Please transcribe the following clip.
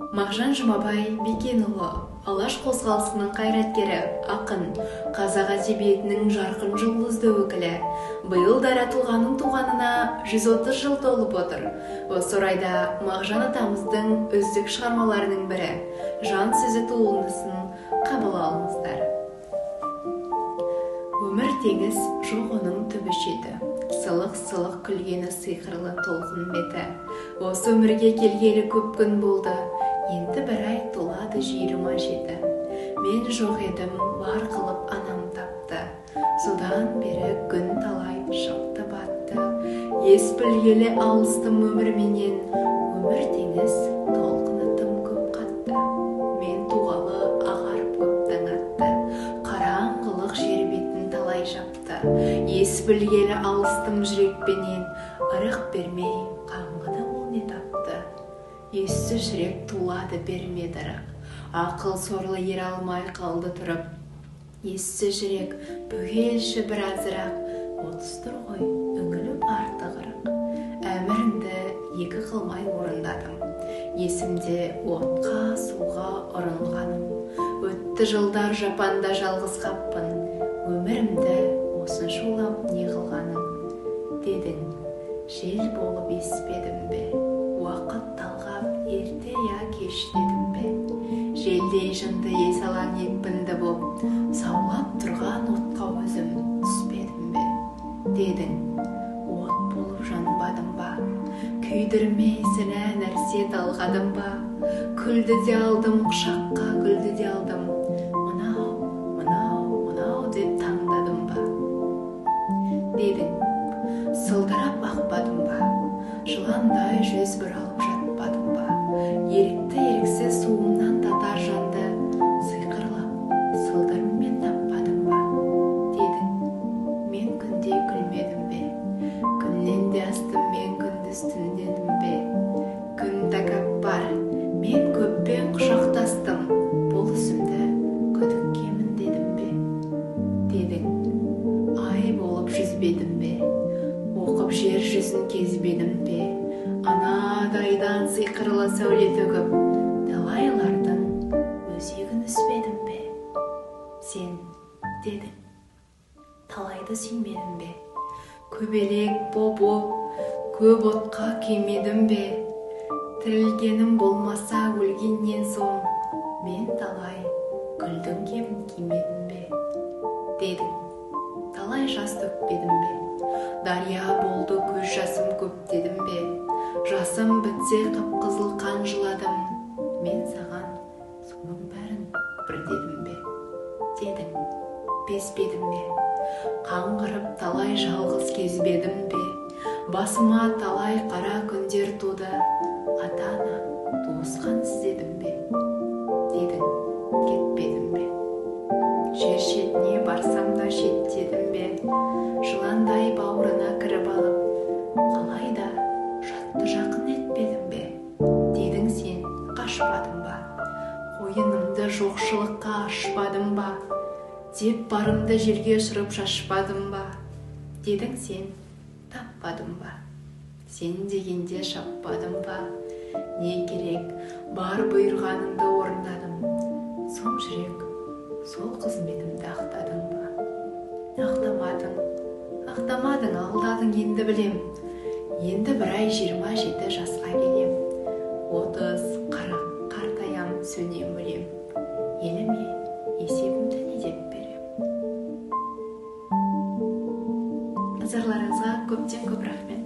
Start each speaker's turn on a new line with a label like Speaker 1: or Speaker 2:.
Speaker 1: Мағжан Жұмабай Бекенұлы, Алаш қозғалысының қайраткері, ақын, қазақ әдебиетінің жарқын жұлдызды өкілі. Биыл дара тұлғаның туғанына 130 жыл толып отыр. Осы орайда Мағжан атамыздың үздік шығармаларының бірі «Жан сөзі» туындысын қабыл алыңыздар. Өмір теңіз, жоқ оның түбі шеті. Сылық-сылық күлгені сиқырлы толқын беті. Осы өмірге келгелі көп күн болды. Енді бір ай толады 27. Мен жоқ едім, бар қылып анам тапты. Содан бері күн талай шықты батты. Ес білгелі алыстым өмірменен. Өмір теңіз, толқыны тым көп қатты. Мен туғалы ағарып көптің атты. Қараңғылық жер бетін талай жапты. Ес білгелі алыстым жүрекпенен. Ырық бермей қаңғыды ол не тапты. Ессіз жүрек тулады бермеді ырық. Ақыл сорлы ер алмай қалды тұрып. Ессіз жүрек бөгелші бір азырақ. 30 тұр ғой үңіліп артық ырық. Әміріңді екі қылмай орындадым. Есімде отқа суға ұрынғаным. Өтті жылдар жапанда жалғыз қаппын. Өмірімді осын шулап не қылғаным. Дедің, жел болып еспедім бе? Уақыт талғап ерте я кеш дедім бе? Желдей жынды есалаң екпінді боп, саулап тұрған отқа өзім түспедім бе? Дедің, от болып жанбадым ба? Күйдірмей сірә нәрсе талғадым ба? Күлді де алдым, құшаққа гүлді де алдым. Мынау деп таңдадым ба? Дедің, сылдырап ақпадым ба? Жыландай жүз бұралып жатпадым ба? Ерікті еріксіз суымнан татар жанды сиқырлап сылдырыммен таппадым ба? Дедің, мен күнде күлмедім бе? Күннен де астым мен күндіз түндедім бе? Күн тәкаппар, мен көппен құшақтастым. Бұл ісімді күдікке міндедім бе? Дедің, ай болып жүзбедім бе? Оқып жер жүзін кезбедім бе? Анадайдан сиқырлы сәуле төгіп, талайлардың өзегін үзбедім бе? Сен дедің, талайды сүймедім бе? Көбелек боп, көп отқа күймедім бе? Тірілгенім болмаса өлгеннен соң, мен талай гүлдің кебін кимедім бе? Дедің, талай жас төкпедім бе? Дария болды көз жасым көп дедім бе? Жасым бітсе қып-қызыл қан жыладым. Мен саған соның бәрін бір дедім бе? Дедің, безбедім бе? Қаңғырып талай жалғыз кезбедім бе? Басыма талай қара күндер туды. Ата-ана, туысқан іздедім бе? Дедің, кетпедім бе? Жер шетіне барсам да шеттедім бе? Жыландай бауырына кіріп алып, қалайда жатты жақын етпедім бе? Дедің, сен қашпадың ба? Қойынымды жоқшылыққа ашпадың ба? Деп барымды жерге ұшырып шашпадың ба? Дедің, сен таппадың ба? Сен дегенде шаппадың ба? Не керек, бар бұйырғаныңды орындадым. Сол жүрек, сол қызметімді ақтадың ба? Ақтамадың, алдадың, енді білем. Енді бір ай 27 жасқа келем. 30-40 қартаям, сөнем өлем. Еліме есебімді не деп берем? Назарларыңызға көптен көп рахмет.